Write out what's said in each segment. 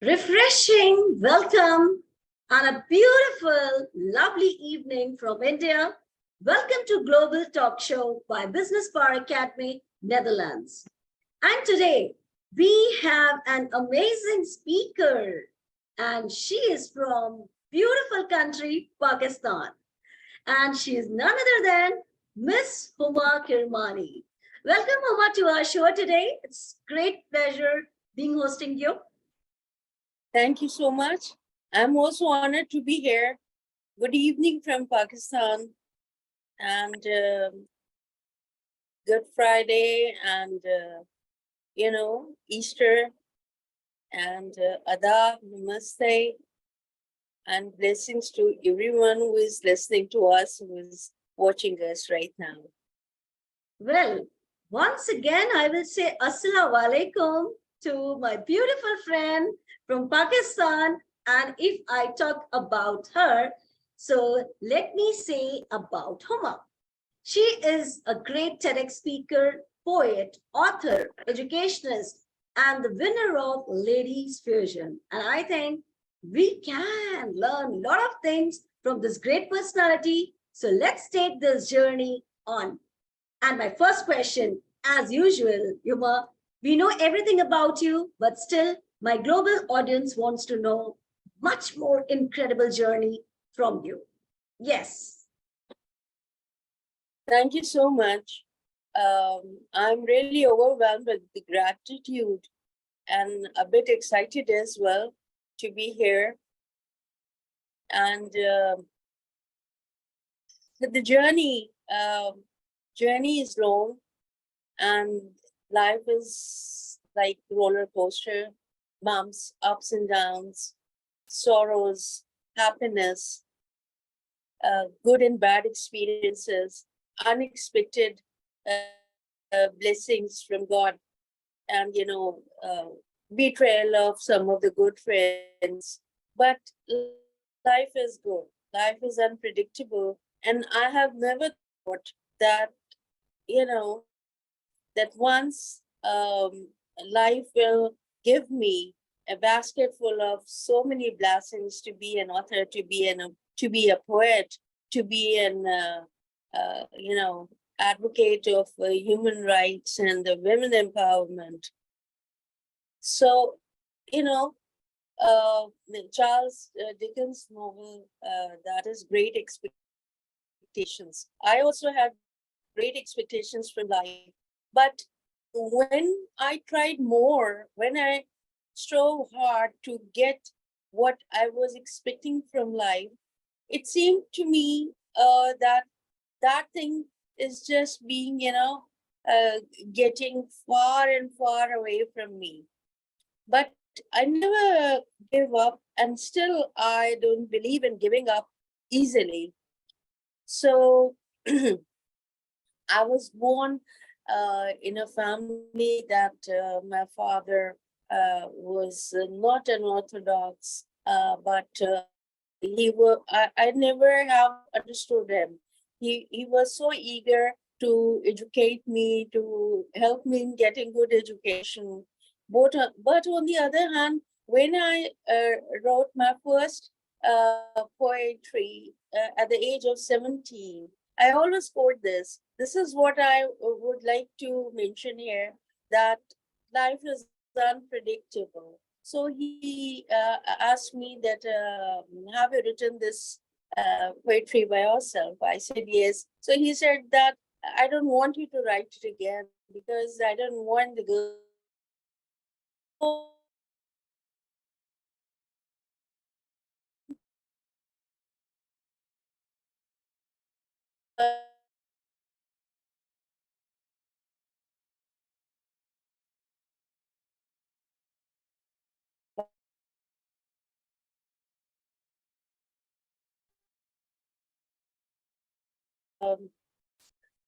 Refreshing welcome on a beautiful, lovely evening from India. Welcome to Global Talk Show by Business Power Academy, Netherlands. And today we have an amazing speaker, and she is from beautiful country, Pakistan. And she is none other than Miss Huma Kirmani. Welcome, Huma, to our show today. It's great pleasure being hosting you. Thank you so much. I'm also honored to be here. Good evening from Pakistan and Good Friday and, Easter and Adab, Namaste, and blessings to everyone who is listening to us, who is watching us right now. Well, once again, I will say Assalamu alaikum to my beautiful friend from Pakistan. And if I talk about her, so let me say about Huma. She is a great TEDx speaker, poet, author, educationist, and the winner of Ladies Fusion. And I think we can learn a lot of things from this great personality. So let's take this journey on. And my first question, as usual, Yuma, we know everything about you, but still my global audience wants to know much more incredible journey from you. Yes. Thank you so much. I'm really overwhelmed with the gratitude and a bit excited as well to be here. And the journey is long, and life is like roller coaster, bumps, ups and downs, sorrows, happiness, good and bad experiences, unexpected blessings from God, and betrayal of some of the good friends. But life is good. Life is unpredictable, and I have never thought that that once life will give me a basket full of so many blessings to be an author, to be a poet, to be an advocate of human rights and women empowerment. So, Charles Dickens' novel, that is Great Expectations. I also had great expectations from life, but when I tried more, when I strove hard to get what I was expecting from life, it seemed to me that thing is just being, getting far and far away from me. But I never give up, and still I don't believe in giving up easily. So I was born in a family that my father was not an Orthodox, but I never have understood him. He was so eager to educate me, to help me in getting good education. But on the other hand, when I wrote my first poetry at the age of 17, I always quote this. This is what I would like to mention here, that life is unpredictable. So he asked me that, have you written this poetry by yourself? I said, yes. So he said that I don't want you to write it again because I don't want the girl.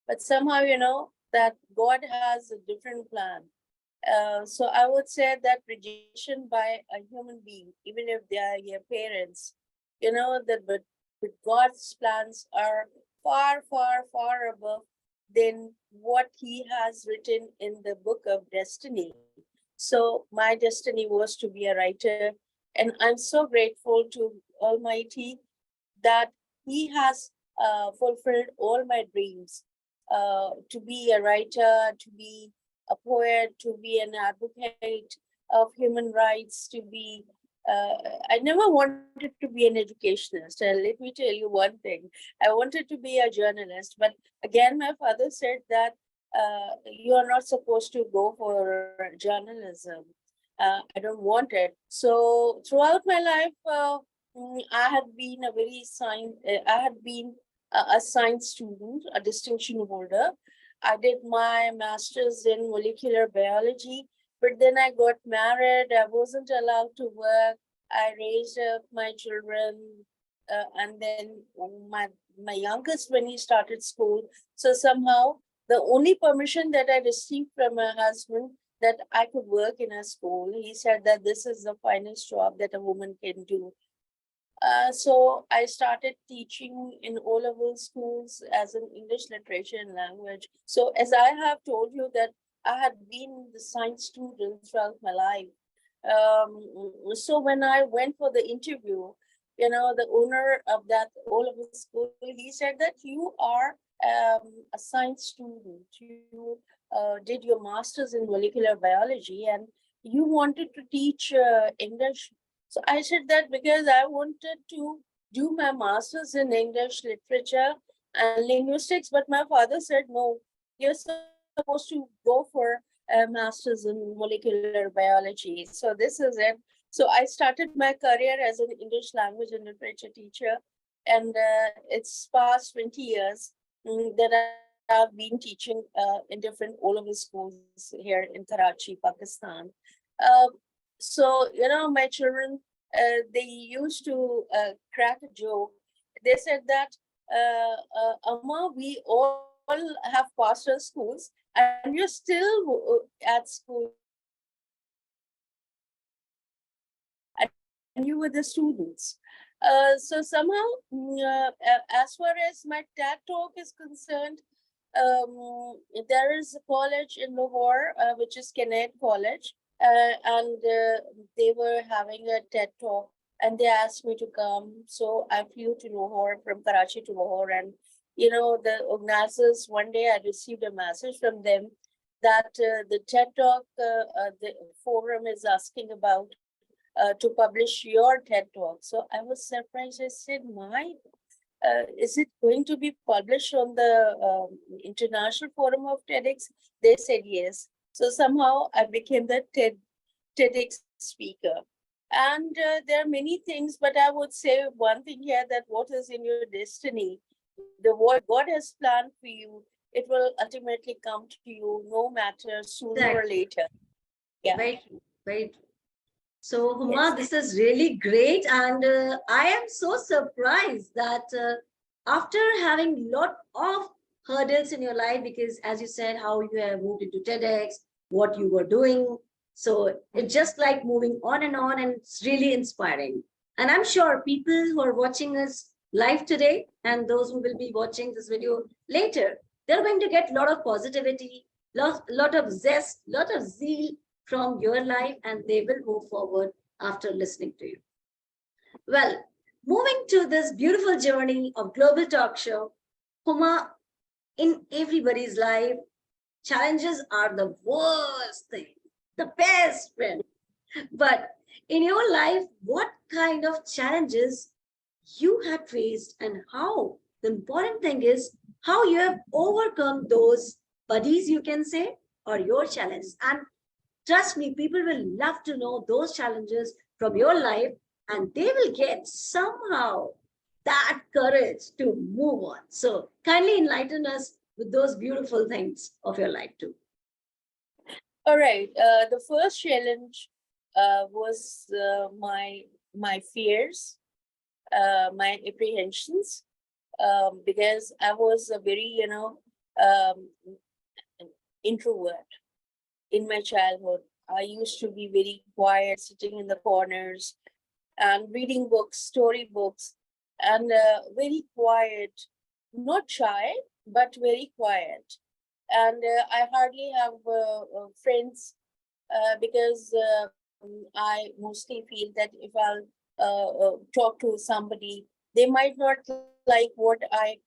But somehow, that God has a different plan. So I would say that rejection by a human being, even if they are your parents, but God's plans are far, far, far above than what He has written in the book of destiny. So my destiny was to be a writer, And I'm so grateful to Almighty that He has fulfilled all my dreams, to be a writer, to be a poet, to be an advocate of human rights, to be. I never wanted to be an educationist. Let me tell you one thing. I wanted to be a journalist, but again, my father said that you are not supposed to go for journalism. I don't want it. So throughout my life, I had been a very science. I had been a science student, a distinction holder. I did my master's in molecular biology, but then I got married. I wasn't allowed to work. I raised up my children, and then my youngest when he started school. So somehow the only permission that I received from my husband that I could work in a school. He said that this is the finest job that a woman can do. So I started teaching in O-level schools as an English literature and language. So as I have told you that I had been the science student throughout my life. So when I went for the interview, the owner of that O-level school, he said that you are a science student. You did your master's in molecular biology and you wanted to teach English. So I said that because I wanted to do my master's in English literature and linguistics, but my father said, no, you're supposed to go for a master's in molecular biology. So this is it. So I started my career as an English language and literature teacher, and it's past 20 years that I've been teaching in different O-level schools here in Karachi, Pakistan. Uh, so, my children, they used to crack a joke. They said that, Amma, we all have passed our schools and you're still at school. And you were the students. So somehow, as far as my TED talk is concerned, there is a college in Lahore, which is Kenneth College, and they were having a TED talk, and they asked me to come. So I flew to Lahore from Karachi to Lahore, and the organizers. One day I received a message from them that the TED talk, the forum is asking about to publish your TED talk. So I was surprised. I said, "My." Is it going to be published on the International Forum of TEDx? They said yes. So somehow I became the TEDx speaker. And there are many things, but I would say one thing here that what is in your destiny, what God has planned for you, it will ultimately come to you no matter sooner or Exactly. later. Yeah. Very true. Very true. So, Yes. Huma, this is really great, and I am so surprised that after having lot of hurdles in your life, because as you said, how you have moved into TEDx, what you were doing, so it's just like moving on, and it's really inspiring. And I'm sure people who are watching us live today, and those who will be watching this video later, they're going to get a lot of positivity, lot of zest, lot of zeal from your life, and they will move forward after listening to you. Well, moving to this beautiful journey of Global Talk Show, Huma, in everybody's life, challenges are the worst thing, the best friend. But in your life, what kind of challenges you had faced and how? The important thing is how you have overcome those buddies, you can say, or your challenges. And trust me, people will love to know those challenges from your life, and they will get somehow that courage to move on. So, kindly enlighten us with those beautiful things of your life, too. All right. The first challenge was my fears, my apprehensions, because I was a very um, introvert in my childhood. I used to be very quiet, sitting in the corners and reading books, story books, and very quiet, not shy, but very quiet. And I hardly have friends because I mostly feel that if I'll talk to somebody, they might not like what I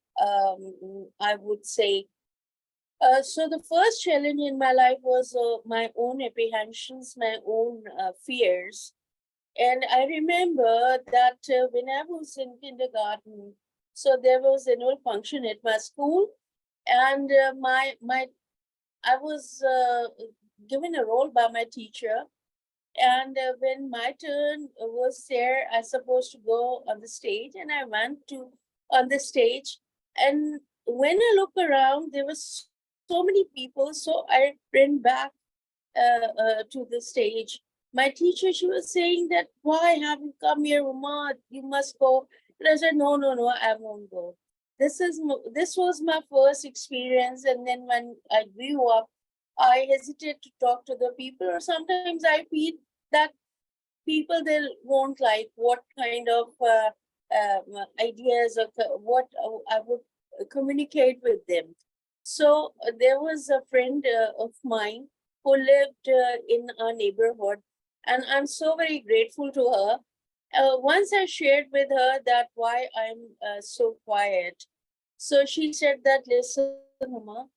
would say. So the first challenge in my life was my own apprehensions, my own fears. And I remember that when I was in kindergarten, so there was annual function at my school, and my I was given a role by my teacher, and when my turn was there, I supposed to go on the stage, and I went to on the stage. And when I look around, there was so many people, so I ran back to the stage. My teacher, she was saying that, why have you come here, Uma? You must go. And I said, no, no, no, I won't go. This was my first experience, and then when I grew up, I hesitate to talk to the people, or sometimes I feel that people they won't like what kind of ideas or what I would communicate with them. So there was a friend of mine who lived in our neighborhood, and I'm so very grateful to her. Once I shared with her that why I'm so quiet, so she said that, listen, Huma,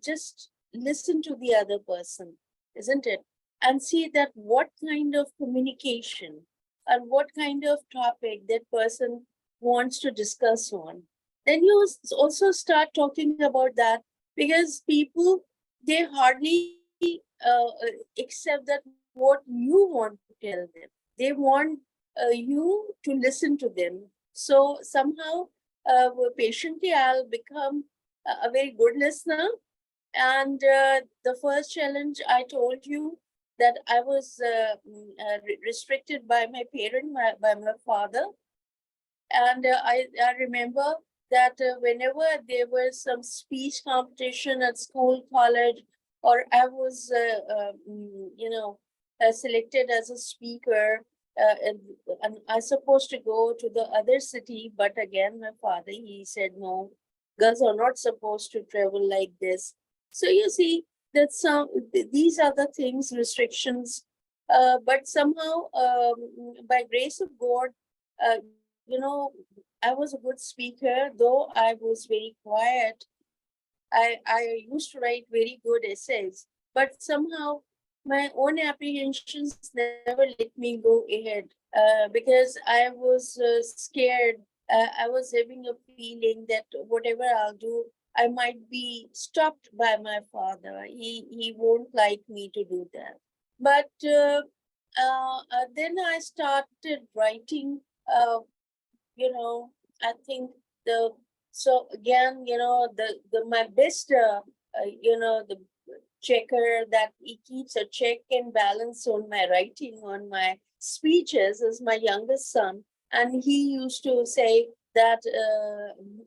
just listen to the other person, isn't it? And see that what kind of communication and what kind of topic that person wants to discuss on. Then you also start talking about that, because people, they hardly accept that what you want to tell them. They want you to listen to them. So somehow, patiently, I'll become a very good listener. And the first challenge I told you, that I was restricted by my parent, by my father. And I remember that whenever there was some speech competition at school, college, or I was, selected as a speaker, and I supposed to go to the other city, but again, my father, he said, no, girls are not supposed to travel like this. So you see, that these are the things, restrictions. But somehow, by grace of God, I was a good speaker, though I was very quiet. I used to write very good essays, but somehow my own apprehensions never let me go ahead, because I was scared. I was having a feeling that whatever I'll do, I might be stopped by my father. He won't like me to do that. But then I started writing. I think the so again, the my best, the checker that he keeps a check and balance on my writing, on my speeches, is my youngest son. And he used to say that,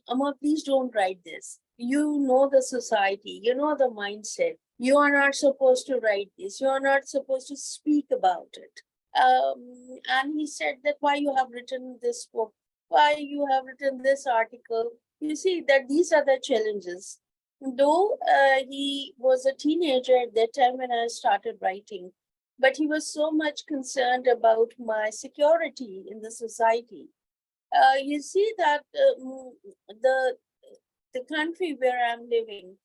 Amma, please don't write this. You know the society, you know the mindset. You are not supposed to write this. You are not supposed to speak about it. And he said that, why you have written this book, why you have written this article. You see that these are the challenges. Though he was a teenager at that time when I started writing, but he was so much concerned about my security in the society. You see that the the country where I'm living,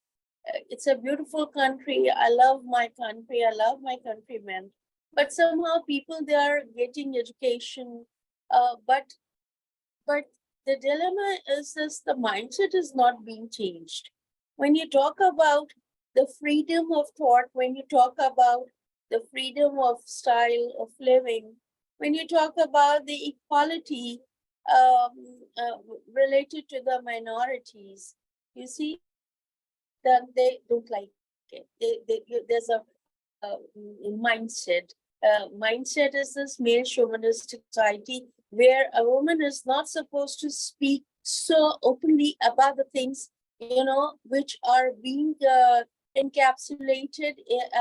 it's a beautiful country. I love my country. I love my countrymen. But somehow people, they are getting education, but the dilemma is this: the mindset is not being changed. When you talk about the freedom of thought, when you talk about the freedom of style of living, when you talk about the equality related to the minorities, you see that they don't like it. There's a mindset. Mindset is this male chauvinistic society where a woman is not supposed to speak so openly about the things, which are being encapsulated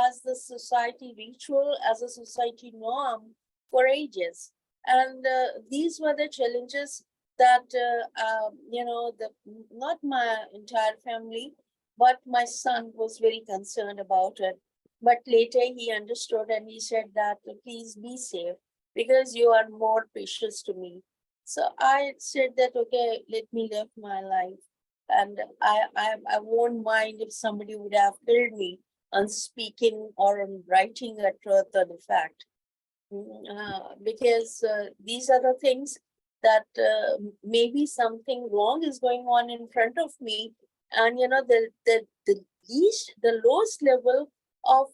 as the society ritual, as a society norm for ages. And these were the challenges that, the not my entire family, but my son was very concerned about it. But later he understood and he said that please be safe because you are more precious to me. So I said that okay, let me live my life, and I won't mind if somebody would have killed me on speaking or on writing a truth or the fact. Because these are the things that maybe something wrong is going on in front of me, and the lowest level of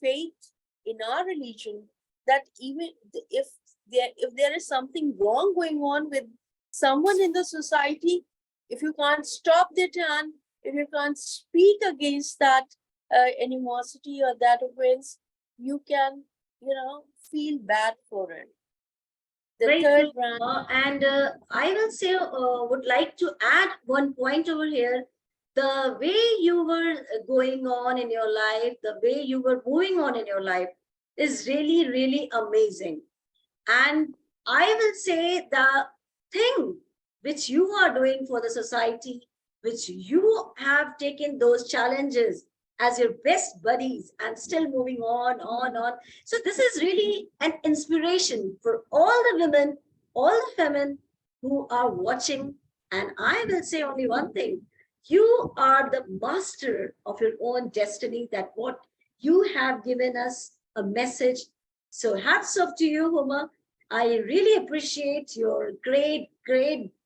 faith in our religion, that even if there is something wrong going on with someone in the society, if you can't stop the turn, if you can't speak against that animosity or that offense, you can feel bad for it. The Very third true. one. And I will say, would like to add one point over here. The way you were going on in your life, the way you were moving on in your life is really, really amazing. And I will say the thing which you are doing for the society, which you have taken those challenges as your best buddies and still moving on. So this is really an inspiration for all the women, all the women who are watching. And I will say only one thing. You are the master of your own destiny, that what you have given us a message. So hats off to you, Huma. I really appreciate your great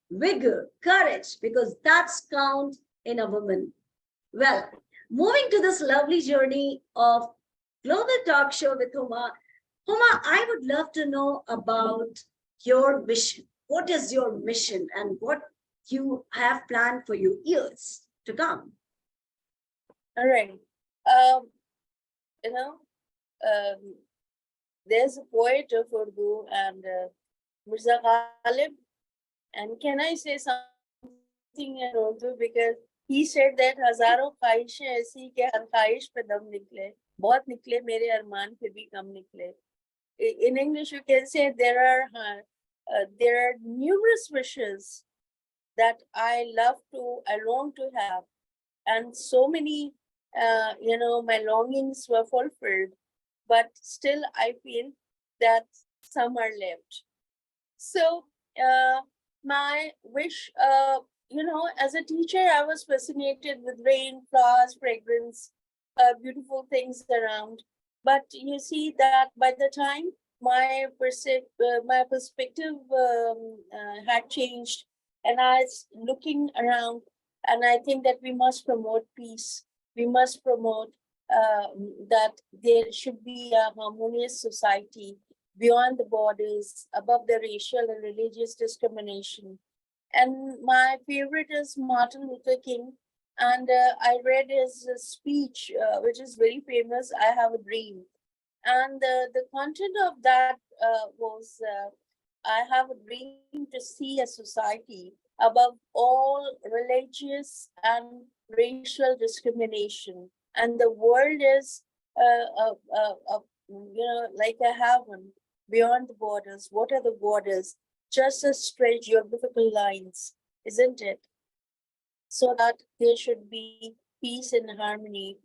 vigor, courage, because that's count in a woman. Well, moving to this lovely journey of Global Talk Show with Huma. Huma, I would love to know about your mission. What is your mission and what you have planned for your years to come? All right. Um, you know, um, there's a poet of Urdu and Mirza Ghalib. And can I say something in Urdu? Because he said that हजारों ख्वाहिशें ऐसी कि हर ख्वाहिश पे दम निकले, बहुत निकले मेरे अरमान फिर भी कम निकले. In English, you can say there are numerous wishes that I long to have, and so many, my longings were fulfilled, but still I feel that some are left. So my wish, as a teacher, I was fascinated with rain, flowers, fragrance, beautiful things around. But you see that by the time my perspective had changed, and I was looking around, and I think that we must promote peace. We must promote that there should be a harmonious society beyond the borders, above the racial and religious discrimination. And my favorite is Martin Luther King. And I read his speech, which is very famous, I Have a Dream. And the content of that was I have a dream to see a society above all religious and racial discrimination. And the world is like a heaven beyond the borders. What are the borders? Just a straight geographical lines, isn't it? So that there should be peace and harmony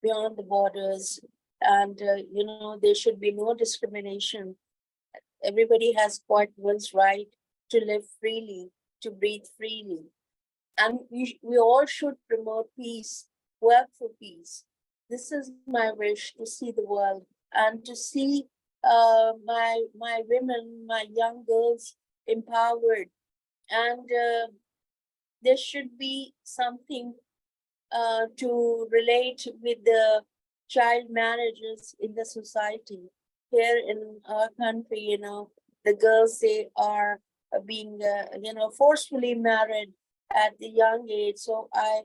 beyond the borders, and there should be no discrimination. Everybody has got one's right to live freely, to breathe freely, and we all should promote peace, work for peace. This is my wish, to see the world and to see my women, my young girls empowered, and there should be something to relate with the child marriages in the society. Here in our country, the girls, they are being, forcefully married at the young age. So I,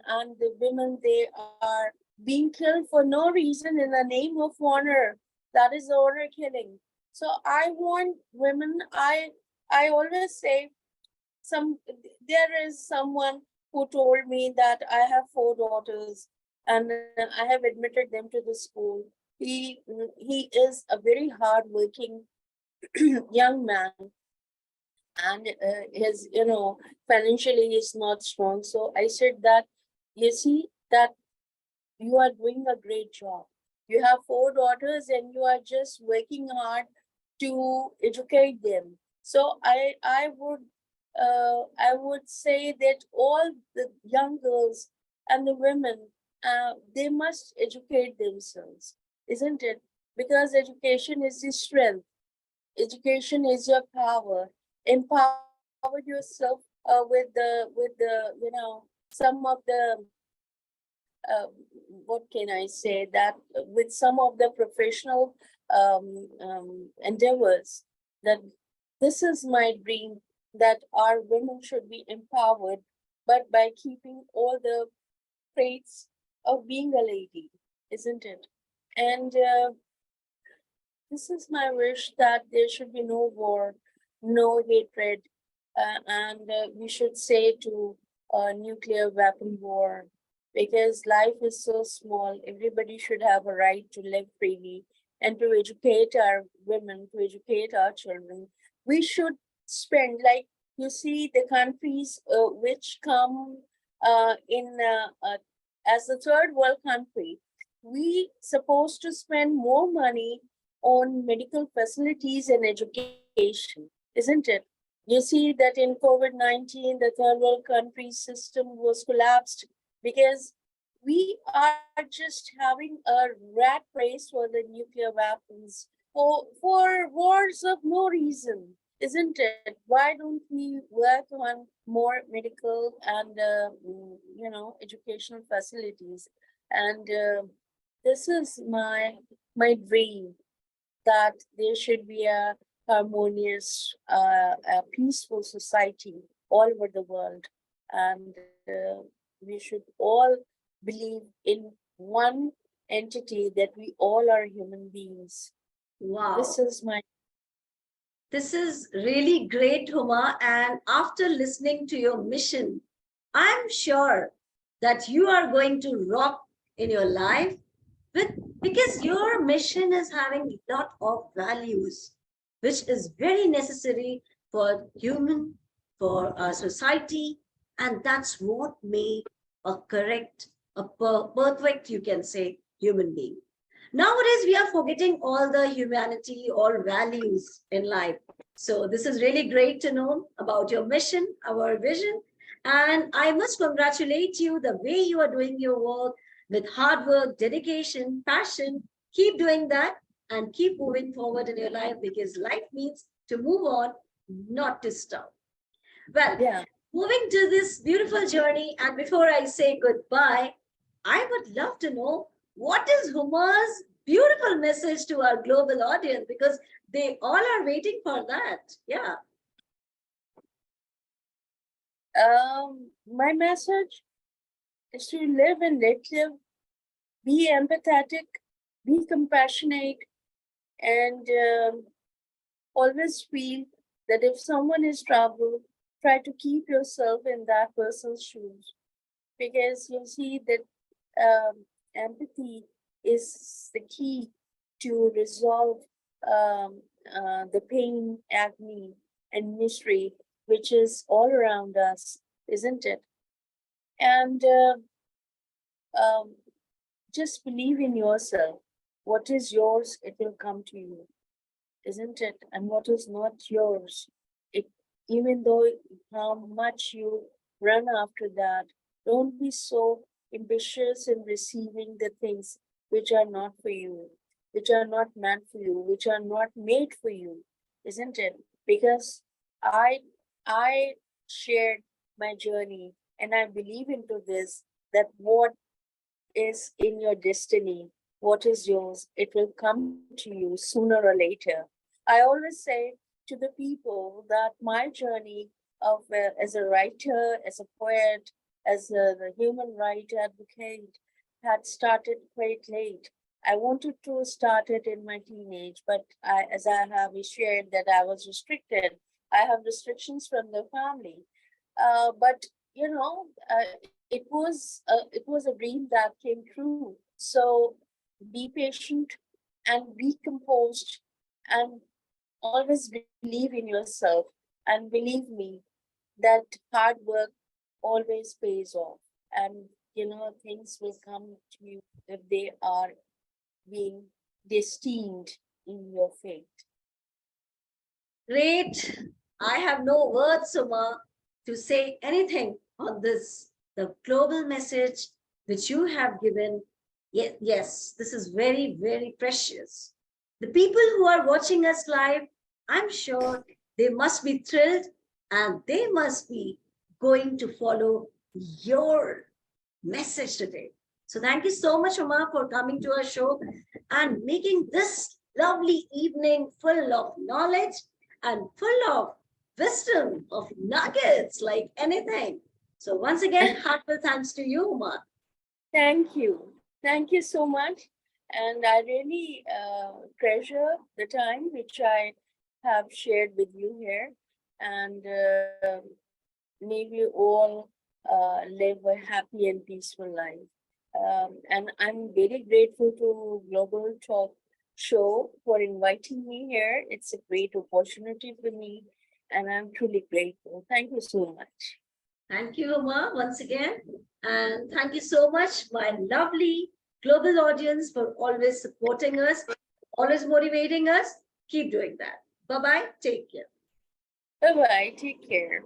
and the women, they are being killed for no reason in the name of honor. That is honor killing. So I want women, I always say, there is someone who told me that I have 4 daughters, and I have admitted them to the school. He is a very hardworking young man, and his financially is not strong. So I said that, you see that you are doing a great job. You have 4 daughters and you are just working hard to educate them. So I would say that all the young girls and the women, they must educate themselves, isn't it? Because education is the strength. Education is your power. Empower yourself with some of the what can I say, that with some of the professional endeavors, that this is my dream, that our women should be empowered, but by keeping all the traits of being a lady, isn't it? And this is my wish, that there should be no war, no hatred, and we should say to nuclear weapon war, because life is so small. Everybody should have a right to live freely and to educate our women, to educate our children. We should spend, like, you see, the countries which come in as the third world country, we supposed to spend more money on medical facilities and education, isn't it? You see that in COVID-19, the third world country system was collapsed because we are just having a rat race for the nuclear weapons, for wars of no reason, isn't it? Why don't we work on more medical and educational facilities? And this is my dream, that there should be a harmonious, a peaceful society all over the world, and we should all believe in one entity, that we all are human beings. This Wow. is my This is really great, Huma. And after listening to your mission, I'm sure that you are going to rock in your life with, because your mission is having a lot of values, which is very necessary for human, for our society, and that's what made a correct, perfect, you can say, human being. Nowadays, we are forgetting all the humanity or values in life. So this is really great to know about your mission, our vision. And I must congratulate you the way you are doing your work with hard work, dedication, passion. Keep doing that and keep moving forward in your life, because life needs to move on, not to stop. Well, yeah. moving to this beautiful journey, and before I say goodbye, I would love to know what is Huma's beautiful message to our global audience, because they all are waiting for that. Yeah. My message is to live and let live, be empathetic, be compassionate, and always feel that if someone is troubled, try to keep yourself in that person's shoes, because you see that empathy is the key to resolve the pain, agony, and misery which is all around us, isn't it? And um, just believe in yourself. What is yours, it will come to you, isn't it? And what is not yours, it, even though how much you run after that, don't be so ambitious in receiving the things which are not for you, which are not meant for you, which are not made for you, isn't it? Because I I shared my journey, and I believe into this, that what is in your destiny, what is yours, it will come to you sooner or later. I always say to the people that my journey of as a writer, as a poet, as the human rights advocate had started quite late. I wanted to start it in my teenage, but as I have shared that I was restricted, I have restrictions from the family. But it was a dream that came true. So be patient and be composed, and always believe in yourself, and believe me that hard work always pays off. And things will come to you if they are being destined in your fate. Great. I have no words, Suma, to say anything on this, the global message which you have given. Yes, this is very, very precious. The people who are watching us live, I'm sure they must be thrilled and they must be going to follow your message today. So thank you so much, Uma, for coming to our show and making this lovely evening full of knowledge and full of wisdom, of nuggets like anything. So once again, heartfelt thanks to you, Uma. Thank you. Thank you so much. And I really treasure the time which I have shared with you here. And may we all live a happy and peaceful life. And I'm very grateful to Global Talk Show for inviting me here. It's a great opportunity for me, and I'm truly grateful. Thank you so much. Thank you, Uma, once again. And thank you so much, my lovely global audience, for always supporting us, always motivating us. Keep doing that. Bye-bye. Take care. Bye bye. Take care.